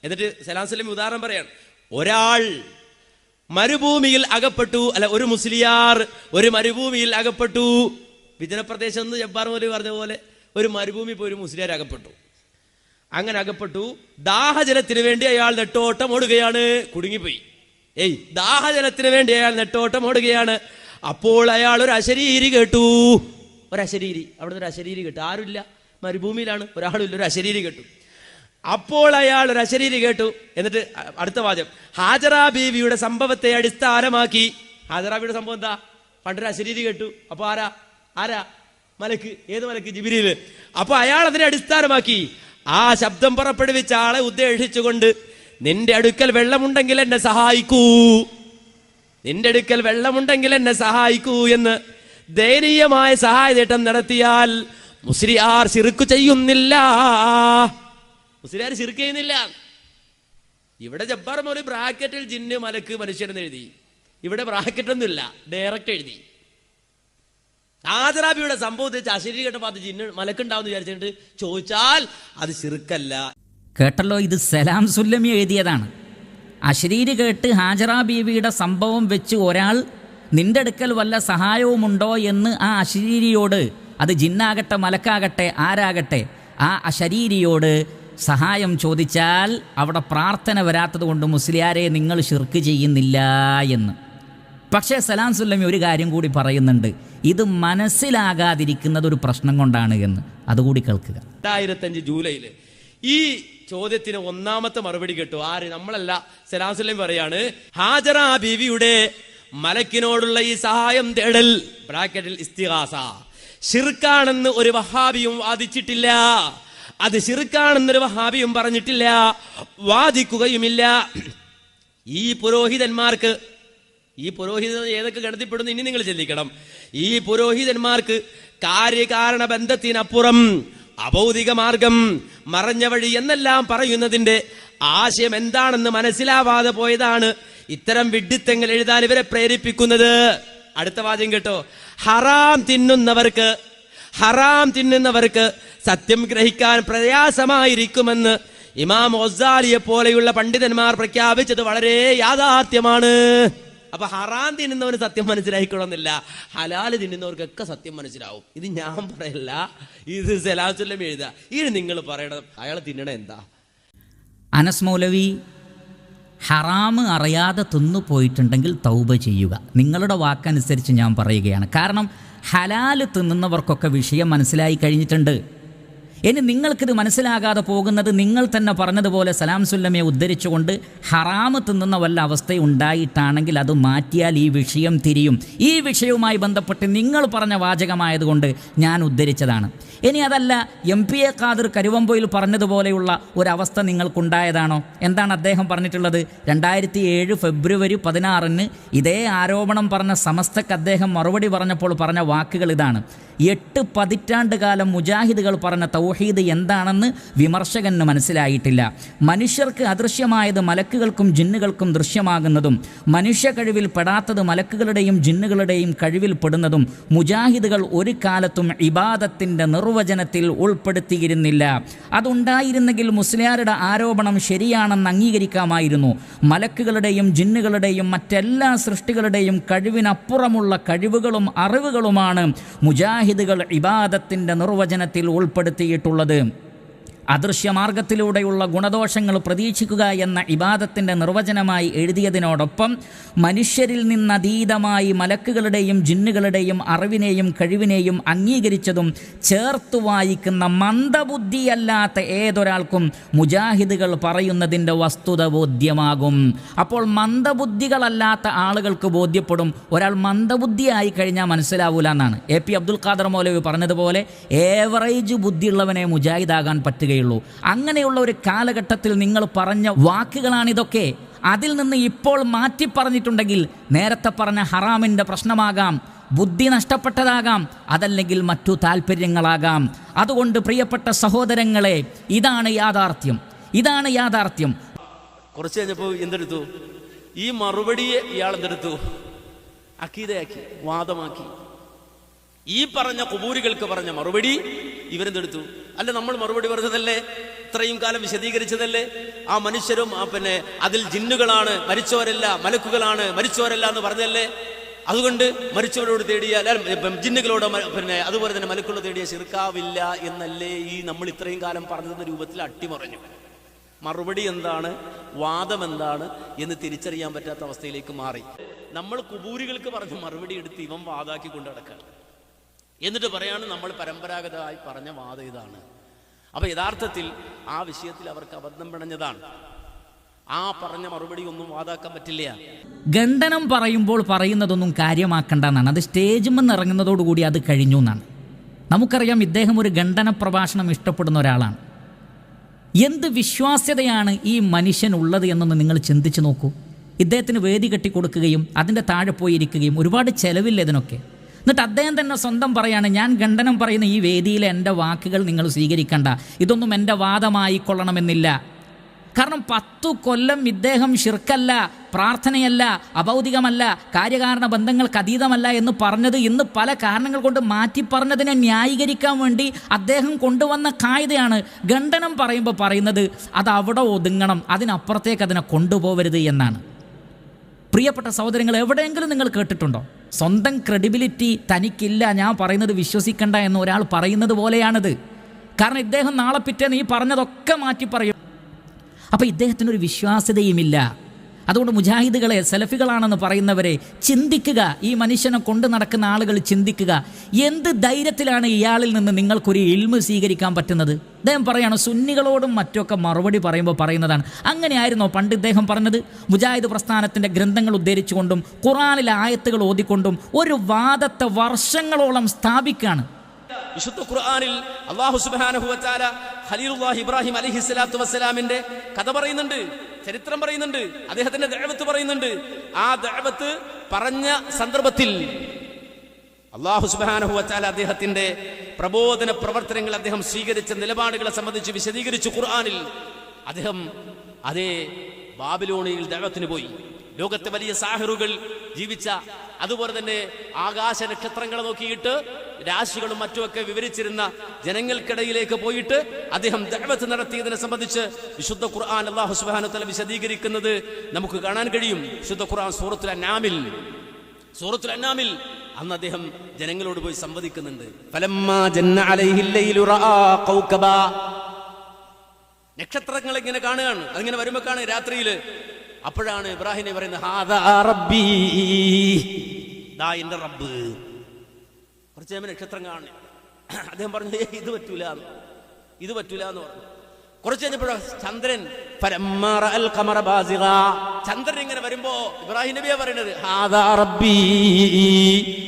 എന്നിട്ട് സലാം സ്വലം ഉദാഹരണം പറയാണ്. ഒരാൾ മരുഭൂമിയിൽ അകപ്പെട്ടു, അല്ല ഒരു മുസ്ലിയാർ ഒരു മരുഭൂമിയിൽ അകപ്പെട്ടു. വിജനപ്രദേശം എന്ന് ജബ്ബാർ മൗലവി പറഞ്ഞ പോലെ ഒരു മരുഭൂമി പോയി ഒരു മുസ്ലിയാർ അകപ്പെട്ടു. അങ്ങനെ അകപ്പെട്ടു. ദാഹജലത്തിന് വേണ്ടി അയാൾ നെട്ടോട്ടം ഓടുകയാണ്. കുടുങ്ങിപ്പോയി. ദാഹജലത്തിന് വേണ്ടി അയാൾ നെട്ടോട്ടം ഓടുകയാണ്. അപ്പോൾ അയാൾ ഒരു അശരീരി കേട്ടു. ഒരശരീരി, അവിടുന്ന് ഒരു അശരീരി കേട്ടു. ആരുമില്ല, മരുഭൂമിയിലാണ്, ഒരാളുമില്ല, ഒരു അശരീരി കേട്ടു. അപ്പോൾ അയാൾ ഒരു അശരീരി കേട്ടു. എന്നിട്ട് അടുത്ത വാചകം, ഹാജറ ബീവിയുടെ സംഭവത്തെ അടിസ്ഥാനമാക്കി. ഹാജറ ബീവിയുടെ സംഭവം എന്താ? പണ്ടൊരു അശരീരി കേട്ടു. അപ്പൊ ആരാ മലക്ക്. ഏത് മലക്ക്? ജിബ്രീൽ. അപ്പൊ അയാൾ അതിനെ അടിസ്ഥാനമാക്കി ആ ശബ്ദം പുറപ്പെടുവിച്ച ആളെ ഉദ്ദേശിച്ചുകൊണ്ട് നിന്റെ അടുക്കൽ വെള്ളമുണ്ടെങ്കിൽ എന്നെ സഹായിക്കൂ, നിന്റെ അടുക്കൽ വെള്ളമുണ്ടെങ്കിൽ എന്നെ സഹായിക്കൂ എന്ന് ദയനീയമായ സഹായതേട്ടം നടത്തിയാൽ മുസ്ലിയാർ ശിർക്ക് ചെയ്യുന്നില്ല. മുസ്ലിയാർ ശിർക്ക് ചെയ്യുന്നില്ല. ഇവിടെ ജബ്ബാർ മൗലവി ബ്രാക്കറ്റിൽ ജിന്ന് മലക്ക് മനുഷ്യരെന്ന് എഴുതി. ഇവിടെ ബ്രാക്കറ്റ് ഒന്നുമില്ല, ഡയറക്റ്റ് എഴുതി. ആദറാബിയുടെ സംഭവത്തിൽ അശരീരി കേട്ട പാത്ത് ജിന്ന് മലക്കുണ്ടാവും വിചാരിച്ചിട്ട് ചോദിച്ചാൽ അത് ശിർക്കല്ല. കേട്ടല്ലോ, ഇത് സലാം സുല്ലമി എഴുതിയതാണ്. അശരീരി കേട്ട് ഹാജറ ബീവിയുടെ സംഭവം വെച്ച് ഒരാൾ നിന്റെ അടുക്കൽ വല്ല സഹായവുമുണ്ടോ എന്ന് ആ അശരീരിയോട്, അത് ജിന്നാകട്ടെ മലക്കാകട്ടെ ആരാകട്ടെ, ആ അശരീരിയോട് സഹായം ചോദിച്ചാൽ അവിടെ പ്രാർത്ഥന വരാത്തത് കൊണ്ട് മുസ്ലിയാരെ നിങ്ങൾ ശിർക്ക് ചെയ്യുന്നില്ല എന്ന്. പക്ഷേ സലാം സുല്ലമി ഒരു കാര്യം കൂടി പറയുന്നുണ്ട്, ഇത് മനസ്സിലാകാതിരിക്കുന്നത് ഒരു പ്രശ്നം കൊണ്ടാണ് എന്ന്. അതുകൂടി കേൾക്കുക. 2005 ജൂലൈയില് ഈ ചോദ്യത്തിന് ഒന്നാമത്തെ മറുപടി കേട്ടു. ആര്? നമ്മളല്ല, സലാം സുല്ലമി പറയാണ്, ഹാജറ ബീവിയുടെ മലക്കിനോടുള്ള ഈ സഹായം തേടൽ ബ്രാക്കറ്റിൽ ഇസ്തിഗാസ ശിർക്കാണെന്ന് ഒരു വഹാബിയും വാദിച്ചിട്ടില്ല. അത് ശിർക്കാണെന്നൊരു വഹാബിയും പറഞ്ഞിട്ടില്ല, വാദിക്കുകയുമില്ല. ഈ പുരോഹിതന്മാർക്ക്, ഈ പുരോഹിതൻ ഏതൊക്കെ ഗണത്തിൽപ്പെടുന്നു ഇനി നിങ്ങൾ ചിന്തിക്കണം. ഈ പുരോഹിതന്മാർക്ക് കാര്യകാരണ ബന്ധത്തിനപ്പുറം അഭൗതിക മാർഗം, മറഞ്ഞ വഴി എന്നെല്ലാം പറയുന്നതിന്റെ ആശയം എന്താണെന്ന് മനസ്സിലാവാതെ പോയതാണ് ഇത്തരം വിഡ്ഢിത്തങ്ങൾ എഴുതാൻ ഇവരെ പ്രേരിപ്പിക്കുന്നത്. അടുത്ത വാചകം കേട്ടോ, ഹറാം തിന്നുന്നവർക്ക് സത്യം ഗ്രഹിക്കാൻ പ്രയാസമായിരിക്കുമെന്ന് ഇമാം ഗസാലിയെ പോലെയുള്ള പണ്ഡിതന്മാർ പ്രഖ്യാപിച്ചത് വളരെ യാഥാർത്ഥ്യമാണ്. അപ്പൊ ഹറാം തിന്നുന്നവന് സത്യം മനസ്സിലായിക്കൊള്ളുന്നില്ല, ഹലാല് തിന്നുന്നവർക്കൊക്കെ സത്യം മനസ്സിലാവും. ഇത് ഞാൻ പറയല്ല, ഇത് സലാം സുല്ലമി എഴുതുക. ഇത് നിങ്ങൾ പറയണം, അയാൾ തിന്നണ എന്താ? അനസ് മൗലവി, ഹറാമ് അറിയാതെ തിന്നു പോയിട്ടുണ്ടെങ്കിൽ തൗബ ചെയ്യുക. നിങ്ങളുടെ വാക്കനുസരിച്ച് ഞാൻ പറയുകയാണ്. കാരണം ഹലാല് തിന്നുന്നവർക്കൊക്കെ വിഷയം മനസ്സിലായി കഴിഞ്ഞിട്ടുണ്ട്. ഇനി നിങ്ങൾക്കിത് മനസ്സിലാകാതെ പോകുന്നത്, നിങ്ങൾ തന്നെ പറഞ്ഞതുപോലെ സലാം സുല്ലമിയെ ഉദ്ധരിച്ചുകൊണ്ട് ഹറാമ് തിന്നുന്ന വല്ല അവസ്ഥയുണ്ടായിട്ടാണെങ്കിൽ അത് മാറ്റിയാൽ ഈ വിഷയം തിരിയും. ഈ വിഷയവുമായി ബന്ധപ്പെട്ട് നിങ്ങൾ പറഞ്ഞ വാചകമായതുകൊണ്ട് ഞാൻ ഉദ്ധരിച്ചതാണ്. ഇനി അതല്ല, MP A ഖാദിർ കരുവമ്പൊയിൽ പറഞ്ഞതുപോലെയുള്ള ഒരവസ്ഥ നിങ്ങൾക്കുണ്ടായതാണോ? എന്താണ് അദ്ദേഹം പറഞ്ഞിട്ടുള്ളത്? 2007 ഫെബ്രുവരി 16 ഇതേ ആരോപണം പറഞ്ഞ സമസ്തക്ക് അദ്ദേഹം മറുപടി പറഞ്ഞപ്പോൾ പറഞ്ഞ വാക്കുകൾ ഇതാണ്: 8 പതിറ്റാണ്ട് കാലം മുജാഹിദുകൾ പറഞ്ഞ തൗഹീദ് എന്താണെന്ന് വിമർശകന് മനസ്സിലായിട്ടില്ല. മനുഷ്യർക്ക് അദൃശ്യമായത് മലക്കുകൾക്കും ജിന്നുകൾക്കും ദൃശ്യമാകുന്നതും മനുഷ്യ കഴിവിൽ പെടാത്തത് മലക്കുകളുടെയും ജിന്നുകളുടെയും കഴിവിൽ പെടുന്നതും മുജാഹിദുകൾ ഒരു കാലത്തും ഇബാദത്തിൻ്റെ നിർവചനത്തിൽ ഉൾപ്പെടുത്തിയിരുന്നില്ല. അതുണ്ടായിരുന്നെങ്കിൽ മുസ്ലിയാരുടെ ആരോപണം ശരിയാണെന്ന് അംഗീകരിക്കാമായിരുന്നു. മലക്കുകളുടെയും ജിന്നുകളുടെയും മറ്റെല്ലാ സൃഷ്ടികളുടെയും കഴിവിനപ്പുറമുള്ള കഴിവുകളും അറിവുകളുമാണ് മുജാഹിദുകൾ ഇബാദത്തിൻ്റെ നിർവചനത്തിൽ ഉൾപ്പെടുത്തിയിട്ടുള്ളത്. അദൃശ്യമാർഗത്തിലൂടെയുള്ള ഗുണദോഷങ്ങൾ പ്രതീക്ഷിക്കുക എന്ന ഇബാദത്തിൻ്റെ നിർവചനമായി എഴുതിയതിനോടൊപ്പം മനുഷ്യരിൽ നിന്നതീതമായി മലക്കുകളുടെയും ജിന്നുകളുടെയും അറിവിനെയും കഴിവിനെയും അംഗീകരിച്ചതും ചേർത്തു വായിക്കുന്ന മന്ദബുദ്ധിയല്ലാത്ത ഏതൊരാൾക്കും മുജാഹിദുകൾ പറയുന്നതിൻ്റെ വസ്തുത ബോധ്യമാകും. അപ്പോൾ മന്ദബുദ്ധികളല്ലാത്ത ആളുകൾക്ക് ബോധ്യപ്പെടും. ഒരാൾ മന്ദബുദ്ധിയായി കഴിഞ്ഞാൽ മനസ്സിലാവൂല എന്നാണ് AP അബ്ദുൽ ഖാദർ മൗലവി പറഞ്ഞതുപോലെ, ഏവറേജ് ബുദ്ധിയുള്ളവനെ മുജാഹിദാകാൻ പറ്റുകയുള്ളൂ. അങ്ങനെയുള്ള ഒരു കാലഘട്ടത്തിൽ നിങ്ങൾ പറഞ്ഞ വാക്കുകളാണിതൊക്കെ. അതിൽ നിന്ന് ഇപ്പോൾ മാറ്റി പറഞ്ഞിട്ടുണ്ടെങ്കിൽ നേരത്തെ പറഞ്ഞ ഹറാമിൻ്റെ പ്രശ്നമാകാം, ബുദ്ധി നഷ്ടപ്പെട്ടതാകാം, അതല്ലെങ്കിൽ മറ്റു താല്പര്യങ്ങളാകാം. അതുകൊണ്ട് പ്രിയപ്പെട്ട സഹോദരങ്ങളെ, ഇതാണ് യാഥാർത്ഥ്യം. കുറച്ച് കഴിഞ്ഞപ്പോൾ എന്തെടുത്തു? ഈ മറുപടിയെ ഇയാൾ എന്തെടുത്തു? അക്കീദയാക്കി, വാദമാക്കി. ഈ പറഞ്ഞ കുബൂരികൾക്ക് പറഞ്ഞ മറുപടി ഇവരെന്തെടുത്തു? അല്ല, നമ്മൾ മറുപടി പറഞ്ഞതല്ലേ, ഇത്രയും കാലം വിശദീകരിച്ചതല്ലേ? ആ മനുഷ്യരും അതിൽ ജിന്നുകളാണ്, മരിച്ചവരല്ല, മലക്കുകളാണ് മരിച്ചവരല്ല എന്ന് പറഞ്ഞതല്ലേ? അതുകൊണ്ട് മരിച്ചവരോട് തേടിയാൽ, ജിന്നുകളോട് അതുപോലെ തന്നെ മലക്കുകളോട് തേടിയ ശിർക്കാവില്ല എന്നല്ലേ ഈ നമ്മൾ ഇത്രയും കാലം പറഞ്ഞതെന്ന രൂപത്തിൽ അട്ടിമറിഞ്ഞു. മറുപടി എന്താണ്, വാദം എന്താണ് എന്ന് തിരിച്ചറിയാൻ പറ്റാത്ത അവസ്ഥയിലേക്ക് മാറി. നമ്മൾ കുബൂരികൾക്ക് പറഞ്ഞ മറുപടി എടുത്ത് ഇവൻ വാദാക്കി കൊണ്ട് നടക്കുകയാണ്. എന്നിട്ട് പറയാണ് നമ്മൾ പരമ്പരാഗതമായി പറഞ്ഞ വാദം ഇതാണ്. അപ്പൊ യഥാർത്ഥത്തിൽ ആ വിഷയത്തിൽ അവർക്ക് അബദ്ധം പിണഞ്ഞതാണ്. ആ പറഞ്ഞ മറുപടി ഒന്നും വാദാക്കാൻ പറ്റില്ല. ഖണ്ഡനം പറയുമ്പോൾ പറയുന്നതൊന്നും കാര്യമാക്കണ്ടെന്നാണ്. അത് സ്റ്റേജിൽ നിന്ന് ഇറങ്ങുന്നതോടുകൂടി അത് കഴിഞ്ഞു എന്നാണ്. നമുക്കറിയാം ഇദ്ദേഹം ഒരു ഖണ്ഡന പ്രഭാഷണം ഇഷ്ടപ്പെടുന്ന ഒരാളാണ്. എന്ത് വിശ്വാസ്യതയാണ് ഈ മനുഷ്യനുള്ളത് എന്നൊന്ന് നിങ്ങൾ ചിന്തിച്ച് നോക്കൂ. ഇദ്ദേഹത്തിന് വേദി കെട്ടിക്കൊടുക്കുകയും അതിൻ്റെ താഴെ പോയിരിക്കുകയും ഒരുപാട് ചെലവില്ല ഇതിനൊക്കെ. എന്നിട്ട് അദ്ദേഹം തന്നെ സ്വന്തം പറയാണ്, ഞാൻ ഖണ്ഡനം പറയുന്ന ഈ വേദിയിലെ എൻ്റെ വാക്കുകൾ നിങ്ങൾ സ്വീകരിക്കണ്ട, ഇതൊന്നും എൻ്റെ വാദമായിക്കൊള്ളണമെന്നില്ല. കാരണം 10 കൊല്ലം ഇദ്ദേഹം ശിർക്കല്ല, പ്രാർത്ഥനയല്ല, അഭൗതികമല്ല, കാര്യകാരണ ബന്ധങ്ങൾക്ക് അതീതമല്ല എന്ന് പറഞ്ഞത് ഇന്ന് പല കാരണങ്ങൾ കൊണ്ട് മാറ്റി പറഞ്ഞതിനെ ന്യായീകരിക്കാൻ വേണ്ടി അദ്ദേഹം കൊണ്ടുവന്ന കായികയാണ്. ഖണ്ഡനം പറയുമ്പോൾ പറയുന്നത് അത് അവിടെ ഒതുങ്ങണം, അതിനപ്പുറത്തേക്ക് അതിനെ കൊണ്ടുപോകരുത് എന്നാണ്. പ്രിയപ്പെട്ട സഹോദരങ്ങൾ, എവിടെയെങ്കിലും നിങ്ങൾ കേട്ടിട്ടുണ്ടോ സ്വന്തം ക്രെഡിബിലിറ്റി തനിക്കില്ല, ഞാൻ പറയുന്നത് വിശ്വസിക്കണ്ട എന്ന് ഒരാൾ പറയുന്നത് പോലെയാണിത്. കാരണം ഇദ്ദേഹം നാളെ പിറ്റേന്ന് ഈ പറഞ്ഞതൊക്കെ മാറ്റി പറയും. അപ്പോൾ ഇദ്ദേഹത്തിനൊരു വിശ്വാസ്യതയുമില്ല. അതുകൊണ്ട് മുജാഹിദുകളെ, സലഫികളാണെന്ന് പറയുന്നവരെ ചിന്തിക്കുക, ഈ മനുഷ്യനെ കൊണ്ട് നടക്കുന്ന ആളുകൾ ചിന്തിക്കുക, എന്ത് ധൈര്യത്തിലാണ് ഇയാളിൽ നിന്ന് നിങ്ങൾക്കൊരു ഇൽമ് സ്വീകരിക്കാൻ പറ്റുന്നത്? അദ്ദേഹം പറയാണ്, സുന്നികളോടും മറ്റൊക്കെ മറുപടി പറയുമ്പോൾ പറയുന്നതാണ്. അങ്ങനെയായിരുന്നോ പണ്ട് ഇദ്ദേഹം പറഞ്ഞത്? മുജാഹിദ് പ്രസ്ഥാനത്തിൻ്റെ ഗ്രന്ഥങ്ങൾ ഉദ്ധരിച്ചുകൊണ്ടും ഖുർആനിലെ ആയത്തുകൾ ഓതിക്കൊണ്ടും ഒരു വാദത്തെ വർഷങ്ങളോളം സ്ഥാപിക്കുകയാണ്. വിശുദ്ധ ഖുർആനിൽ അല്ലാഹു സുബ്ഹാനഹു വ തആല ഖലീലുല്ലാഹി ഇബ്രാഹിം അലൈഹിസ്സലാത്തു വസ്സലാമിന്റെ കഥ പറയുന്നുണ്ട്, ചരിത്രം പറയുന്നുണ്ട്, അദ്ദേഹത്തിന്റെ ദഅവത്ത് പറയുന്നുണ്ട്. ആ ദഅവത്ത് പറഞ്ഞ സന്ദർഭത്തിൽ അല്ലാഹു സുബ്ഹാനഹു വ തആല അദ്ദേഹത്തിന്റെ പ്രബോധന പ്രവർത്തനങ്ങൾ, അദ്ദേഹം സ്വീകരിച്ച നിലപാടുകളെ സംബന്ധിച്ച് വിശദീകരിച്ചു ഖുർആനിൽ. അദ്ദേഹം അതേ ബാബിലോണിയിൽ ദഅവത്തിന് പോയി. ലോകത്തെ വലിയ സാഹിറുകൾ ജീവിച്ച, അതുപോലെ തന്നെ ആകാശ നക്ഷത്രങ്ങളെ നോക്കിയിട്ട് രാശികളും മറ്റുമൊക്കെ വിവരിച്ചിരുന്ന ജനങ്ങൾക്കിടയിലേക്ക് പോയിട്ട് അദ്ദേഹം ദഅവത്ത് നടത്തിയതിനെ സംബന്ധിച്ച് വിശുദ്ധ ഖുർആൻ അല്ലാഹു സുബ്ഹാനഹു വ തആല വിശദീകരിക്കുന്നത് നമുക്ക് കാണാൻ കഴിയും. വിശുദ്ധ ഖുർആൻ സൂറത്തുൽ അന്നാമിൽ അന്ന് അദ്ദേഹം ജനങ്ങളോട് പോയി സംവദിക്കുന്നുണ്ട്. ഫലമ്മാ ജന്ന അലൈഹിൽ ലൈലു റആ കൗകബാ, നക്ഷത്രങ്ങൾ ഇങ്ങനെ കാണുകയാണ്. അതിങ്ങനെ വരുമ്പോൾ കാണുക രാത്രിയിൽ. അപ്പോഴാണ് ഇബ്രാഹിം നബി പറയുന്നത്, ഹാദാ റബ്ബി, ദാ എൻ്റെ റബ്ബ്. കുറച്ച് കഴിയുമ്പോൾ നക്ഷത്രം കാണുന്നു. അദ്ദേഹം പറഞ്ഞു, ഇത് പറ്റൂല എന്ന് പറഞ്ഞു. കുറച്ച് കഴിഞ്ഞപ്പോഴോ ചന്ദ്രൻ, ചന്ദ്രൻ ഇങ്ങനെ വരുമ്പോ ഇബ്രാഹിം നബിയാ പറയുന്നത്, ഹാദാ റബ്ബി,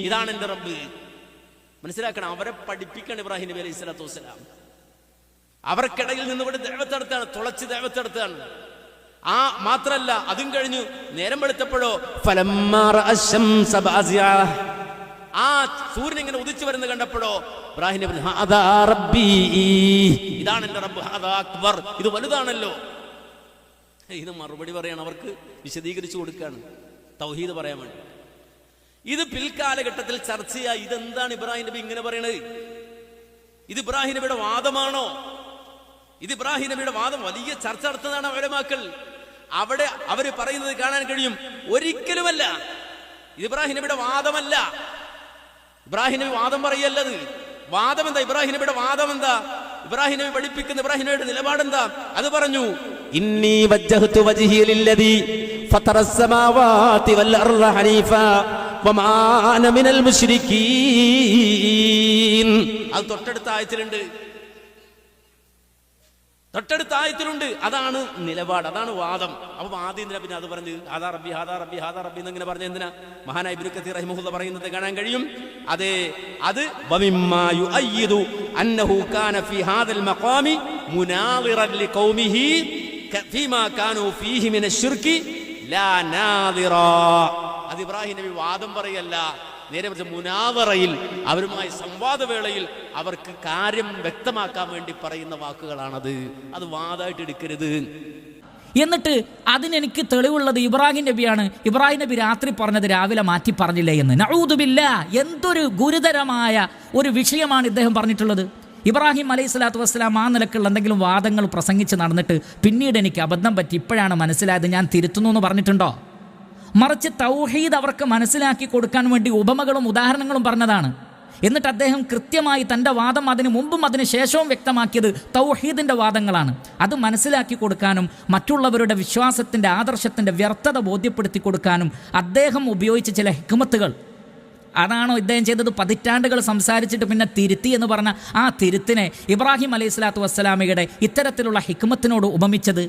ഇതാണ് എൻ്റെ റബ്ബ്. മനസ്സിലാക്കണം, അവരെ പഠിപ്പിക്കണം ഇബ്രാഹിം നബി അലൈഹി സ്വലാത്തു വസ്സലാം. അവർക്കിടയിൽ നിന്ന് ഇവിടെ ദഅവത്തെടുത്താണ്, തുളച്ച് ദഅവത്തെടുത്താണ്. ആ മാത്രല്ല, അതും കഴിഞ്ഞു നേരം വെളുത്തപ്പോഴോ ആ സൂര്യൻ ഇങ്ങനെ ഉദിച്ചു വരുന്ന കണ്ടപ്പോഴോ ഇബ്രാഹിം നബി ഹാദാ റബ്ബി, ഇതാണ് എൻ്റെ റബ്ബ്, ഹാദാ അക്ബർ, ഇത് വലുതാണല്ലോ. ഇത് മറുപടി പറയാണ്, അവർക്ക് വിശദീകരിച്ചു കൊടുക്കുകയാണ്, തൗഹീദ് പറയാൻ വേണ്ടി. ഇത് പിൽക്കാലഘട്ടത്തിൽ ചർച്ചയായി. ഇതെന്താണ് ഇബ്രാഹിം നബി ഇങ്ങനെ പറയണത്? ഇത് ഇബ്രാഹിം നബിയുടെ വാദമാണോ? ഇത് ഇബ്രാഹിം നബിയുടെ വാദം വലിയ ചർച്ച നടത്തുന്നതാണ് ഉലമാക്കൾ. അവിടെ അവര് പറയുന്നത് കാണാൻ കഴിയും. ഒരിക്കലുമല്ല, ഇത് ഇബ്രാഹിം നബിയുടെ വാദമല്ല. ഇബ്രാഹിം നബി വാദം പറയല്ലത്. വാദം എന്താ? ഇബ്രാഹിം നബിയുടെ വാദം എന്താ? ഇബ്രാഹിം നബി പഠിപ്പിക്കുന്ന ഇബ്രാഹിം നബിയുടെ നിലപാടെന്താ? അത് പറഞ്ഞു, ഇന്നി വജ്ജഹ്തു വജ്ഹി ലില്ലദീ ഫതറസ് സമാവാതി വൽ അർള ഹനീഫാ വമാ അന മിനൽ മുശ്രിക്കീൻ. അത് തൊട്ടടുത്ത ആയത്തിലുണ്ട്. അതാണ് നിലപാട്, അതാണ് വാദം. അപ്പൊ വാദി എന്തിനാ പിന്നെ അത് പറഞ്ഞ് ഹാദാ റബ്ബി എന്നിങ്ങനെ പറഞ്ഞ എന്തിനാ? മഹാനായ ഇബ്നു കസീർ റഹിമഹുല്ലാഹ് പറയുന്നത് കാണാൻ കഴിയും. അത് വമിമ്മാ യുഅയ്യിദു അന്നഹു കാന ഫീ ഹാദൽ മഖാമി മുനാദിറൻ ലിഖൗമിഹി ഫീമാ കാനൂ ഫീഹി മിനശ്ശിർകി ലാ നാദിറാ. അത് ഇബ്രാഹിം നബി വാദം പറയല്ല, നേരെ മറിച്ച് മുനാദറയിൽ, അവരുമായി സംവാദവേളയിൽ അവർക്ക് കാര്യം വ്യക്തമാക്കാൻ വേണ്ടി പറയുന്ന വാക്കുകളാണത്. അത് വാദമായിട്ട് എടുക്കരുത്. എന്നിട്ട് അതിനെനിക്ക് തെളിവുള്ളത് ഇബ്രാഹിം നബിയാണ്. ഇബ്രാഹിം നബി രാത്രി പറഞ്ഞത് രാവിലെ മാറ്റി പറഞ്ഞില്ലേ എന്ന്. നഊദു ബില്ലാഹ്, എന്തൊരു ഗുരുതരമായ ഒരു വിഷയമാണ് ഇദ്ദേഹം പറഞ്ഞിട്ടുള്ളത്. ഇബ്രാഹിം അലൈഹി സ്വലാത്തു വസ്സലാം ആ നിലക്കുള്ള എന്തെങ്കിലും വാദങ്ങൾ പ്രസംഗിച്ച് നടന്നിട്ട് പിന്നീട് എനിക്ക് അബദ്ധം പറ്റി, ഇപ്പോഴാണ് മനസ്സിലായത്, ഞാൻ തിരുത്തുന്നു എന്ന് പറഞ്ഞിട്ടുണ്ടോ? മറിച്ച് തൗഹീദ് അവർക്ക് മനസ്സിലാക്കി കൊടുക്കാൻ വേണ്ടി ഉപമകളും ഉദാഹരണങ്ങളും പറഞ്ഞതാണ്. എന്നിട്ട് അദ്ദേഹം കൃത്യമായി തൻ്റെ വാദം അതിന് മുമ്പും അതിന് ശേഷവും വ്യക്തമാക്കിയത് തൗഹീദിൻ്റെ വാദങ്ങളാണ്. അത് മനസ്സിലാക്കി കൊടുക്കാനും മറ്റുള്ളവരുടെ വിശ്വാസത്തിൻ്റെ ആദർശത്തിൻ്റെ വ്യർത്ഥത ബോധ്യപ്പെടുത്തി കൊടുക്കാനും അദ്ദേഹം ഉപയോഗിച്ച ചില ഹിക്മത്തുകൾ, അതാണോ ഇദ്ദേഹം ചെയ്തത്? പതിറ്റാണ്ടുകൾ സംസാരിച്ചിട്ട് പിന്നെ തിരുത്തി എന്ന് പറഞ്ഞ ആ തിരുത്തിനെ ഇബ്രാഹിം അലൈഹി സ്വലാത്തു വസ്സലാമയുടെ ഇത്തരത്തിലുള്ള ഹിക്മത്തിനോട് ഉപമിച്ചത്.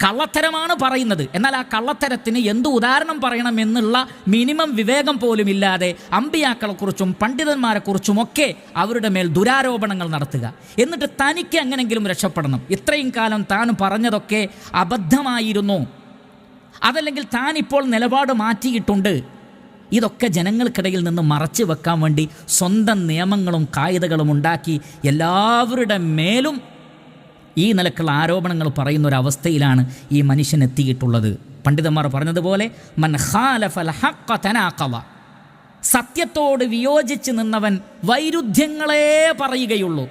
കള്ളത്തരമാണ് പറയുന്നത്. എന്നാൽ ആ കള്ളത്തരത്തിന് എന്ത് ഉദാഹരണം പറയണം എന്നുള്ള മിനിമം വിവേകം പോലും ഇല്ലാതെ അമ്പിയാക്കളെക്കുറിച്ചും പണ്ഡിതന്മാരെക്കുറിച്ചുമൊക്കെ അവരുടെ മേൽ ദുരാരോപണങ്ങൾ നടത്തുക. എന്നിട്ട് തനിക്ക് എങ്ങനെങ്കിലും രക്ഷപ്പെടണം. ഇത്രയും കാലം താൻ പറഞ്ഞതൊക്കെ അബദ്ധമായിരുന്നു, അതല്ലെങ്കിൽ താൻ ഇപ്പോൾ നിലപാട് മാറ്റിയിട്ടുണ്ട്. ഇതൊക്കെ ജനങ്ങൾക്കിടയിൽ നിന്ന് മറച്ചു വെക്കാൻ വേണ്ടി സ്വന്തം നിയമങ്ങളും കായികകളും ഉണ്ടാക്കി എല്ലാവരുടെ മേലും ഈ നിലക്കുള്ള ആരോപണങ്ങൾ പറയുന്ന ഒരവസ്ഥയിലാണ് ഈ മനുഷ്യൻ എത്തിയിട്ടുള്ളത്. പണ്ഡിതന്മാർ പറഞ്ഞതുപോലെ മൻ ഖാലഫൽ ഹഖ്ഖ തനാഖള, സത്യത്തോട് വിയോജിച്ച് നിന്നവൻ വൈരുദ്ധ്യങ്ങളെ പറയുകയുള്ളൂ.